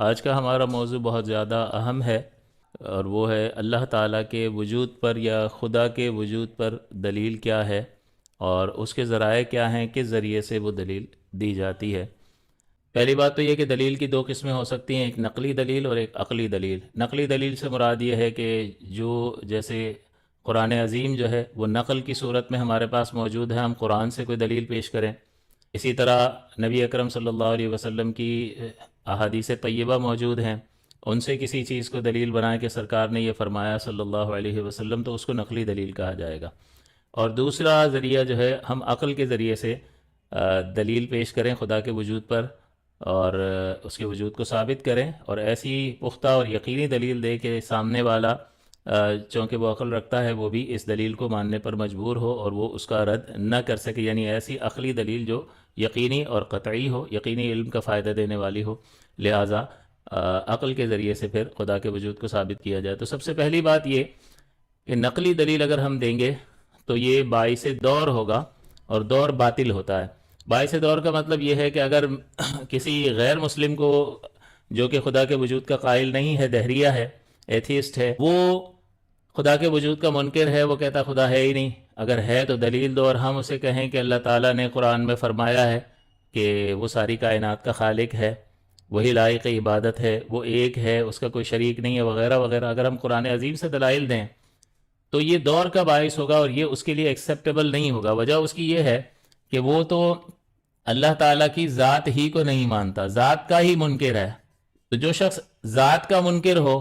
آج کا ہمارا موضوع بہت زیادہ اہم ہے، اور وہ ہے اللہ تعالیٰ کے وجود پر یا خدا کے وجود پر دلیل کیا ہے، اور اس کے ذرائع کیا ہیں، کس ذریعے سے وہ دلیل دی جاتی ہے۔ پہلی بات تو یہ کہ دلیل کی دو قسمیں ہو سکتی ہیں، ایک نقلی دلیل اور ایک عقلی دلیل۔ نقلی دلیل سے مراد یہ ہے کہ جو جیسے قرآن عظیم جو ہے وہ نقل کی صورت میں ہمارے پاس موجود ہے، ہم قرآن سے کوئی دلیل پیش کریں۔ اسی طرح نبی اکرم صلی اللہ علیہ وسلم کی احادیث طیبہ موجود ہیں، ان سے کسی چیز کو دلیل بنائیں کہ سرکار نے یہ فرمایا صلی اللہ علیہ وسلم، تو اس کو نقلی دلیل کہا جائے گا۔ اور دوسرا ذریعہ جو ہے ہم عقل کے ذریعے سے دلیل پیش کریں خدا کے وجود پر، اور اس کے وجود کو ثابت کریں، اور ایسی پختہ اور یقینی دلیل دے کہ سامنے والا چونکہ وہ عقل رکھتا ہے وہ بھی اس دلیل کو ماننے پر مجبور ہو اور وہ اس کا رد نہ کر سکے، یعنی ایسی عقلی دلیل جو یقینی اور قطعی ہو، یقینی علم کا فائدہ دینے والی ہو، لہٰذا عقل کے ذریعے سے پھر خدا کے وجود کو ثابت کیا جائے۔ تو سب سے پہلی بات یہ کہ نقلی دلیل اگر ہم دیں گے تو یہ باعث دور ہوگا، اور دور باطل ہوتا ہے۔ باعث دور کا مطلب یہ ہے کہ اگر کسی غیر مسلم کو جو کہ خدا کے وجود کا قائل نہیں ہے، دہریہ ہے، ایتھیسٹ ہے، وہ خدا کے وجود کا منکر ہے، وہ کہتا خدا ہے ہی نہیں، اگر ہے تو دلیل دو، اور ہم اسے کہیں کہ اللہ تعالیٰ نے قرآن میں فرمایا ہے کہ وہ ساری کائنات کا خالق ہے، وہی لائق عبادت ہے، وہ ایک ہے، اس کا کوئی شریک نہیں ہے، وغیرہ وغیرہ، اگر ہم قرآن عظیم سے دلائل دیں تو یہ دور کا باعث ہوگا، اور یہ اس کے لیے ایکسیپٹیبل نہیں ہوگا۔ وجہ اس کی یہ ہے کہ وہ تو اللہ تعالیٰ کی ذات ہی کو نہیں مانتا، ذات کا ہی منکر ہے۔ تو جو شخص ذات کا منکر ہو،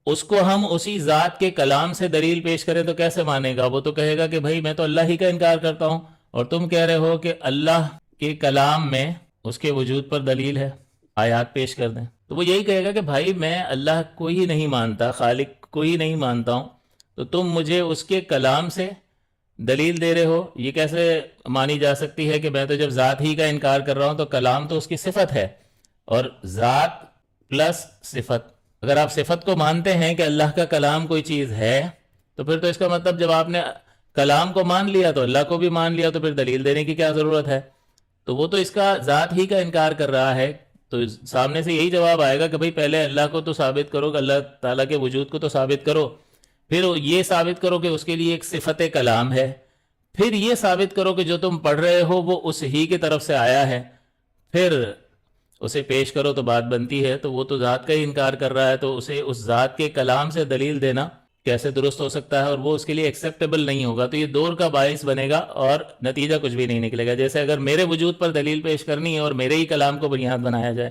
اس کو ہم اسی ذات کے کلام سے دلیل پیش کریں تو کیسے مانے گا؟ وہ تو کہے گا کہ بھائی میں تو اللہ ہی کا انکار کرتا ہوں، اور تم کہہ رہے ہو کہ اللہ کے کلام میں اس کے وجود پر دلیل ہے، آیات پیش کر دیں۔ تو وہ یہی کہے گا کہ بھائی میں اللہ کو ہی نہیں مانتا، خالق کو ہی نہیں مانتا ہوں، تو تم مجھے اس کے کلام سے دلیل دے رہے ہو۔ یہ کیسے مانی جا سکتی ہے کہ میں تو جب ذات ہی کا انکار کر رہا ہوں تو کلام تو اس کی صفت ہے، اور ذات پلس صفت، اگر آپ صفت کو مانتے ہیں کہ اللہ کا کلام کوئی چیز ہے تو پھر تو اس کا مطلب جب آپ نے کلام کو مان لیا تو اللہ کو بھی مان لیا، تو پھر دلیل دینے کی کیا ضرورت ہے؟ تو وہ تو اس کا ذات ہی کا انکار کر رہا ہے، تو سامنے سے یہی جواب آئے گا کہ بھئی پہلے اللہ کو تو ثابت کرو، کہ اللہ تعالیٰ کے وجود کو تو ثابت کرو، پھر یہ ثابت کرو کہ اس کے لیے ایک صفت کلام ہے، پھر یہ ثابت کرو کہ جو تم پڑھ رہے ہو وہ اس ہی کی طرف سے آیا ہے، پھر اسے پیش کرو تو بات بنتی ہے۔ تو وہ تو ذات کا ہی انکار کر رہا ہے، تو اسے اس ذات کے کلام سے دلیل دینا کیسے درست ہو سکتا ہے؟ اور وہ اس کے لیے ایکسیپٹیبل نہیں ہوگا، تو یہ دور کا باعث بنے گا اور نتیجہ کچھ بھی نہیں نکلے گا۔ جیسے اگر میرے وجود پر دلیل پیش کرنی ہے اور میرے ہی کلام کو بنیاد بنایا جائے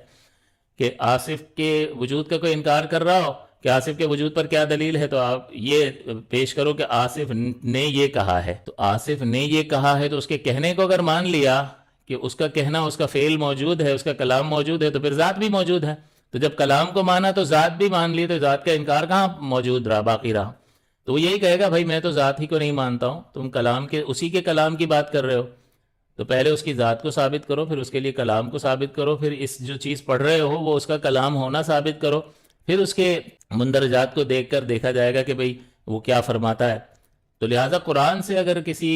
کہ آصف کے وجود کا کوئی انکار کر رہا ہو کہ آصف کے وجود پر کیا دلیل ہے، تو آپ یہ پیش کرو کہ آصف نے یہ کہا ہے، تو آصف نے یہ کہا ہے، تو اس کے کہنے کو اگر مان لیا کہ اس کا کہنا، اس کا فعل موجود ہے، اس کا کلام موجود ہے، تو پھر ذات بھی موجود ہے۔ تو جب کلام کو مانا تو ذات بھی مان لی، تو ذات کا انکار کہاں موجود رہا، باقی رہا؟ تو وہ یہی کہے گا بھائی میں تو ذات ہی کو نہیں مانتا ہوں، تم کلام کے اسی کے کلام کی بات کر رہے ہو، تو پہلے اس کی ذات کو ثابت کرو، پھر اس کے لیے کلام کو ثابت کرو، پھر اس جو چیز پڑھ رہے ہو وہ اس کا کلام ہونا ثابت کرو، پھر اس کے مندرجات کو دیکھ کر دیکھا جائے گا کہ بھئی وہ کیا فرماتا ہے۔ تو لہٰذا قرآن سے اگر کسی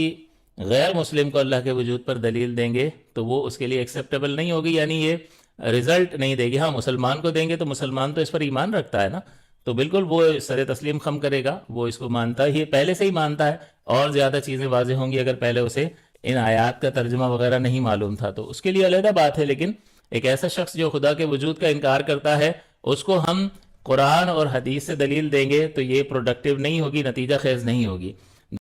غیر مسلم کو اللہ کے وجود پر دلیل دیں گے تو وہ اس کے لیے ایکسیپٹیبل نہیں ہوگی، یعنی یہ رزلٹ نہیں دے گی۔ ہاں مسلمان کو دیں گے تو مسلمان تو اس پر ایمان رکھتا ہے نا، تو بالکل وہ سر تسلیم خم کرے گا، وہ اس کو مانتا ہی پہلے سے ہی مانتا ہے، اور زیادہ چیزیں واضح ہوں گی اگر پہلے اسے ان آیات کا ترجمہ وغیرہ نہیں معلوم تھا، تو اس کے لیے علیحدہ بات ہے۔ لیکن ایک ایسا شخص جو خدا کے وجود کا انکار کرتا ہے، اس کو ہم قرآن اور حدیث سے دلیل دیں گے تو یہ پروڈکٹیو نہیں ہوگی، نتیجہ خیز نہیں ہوگی۔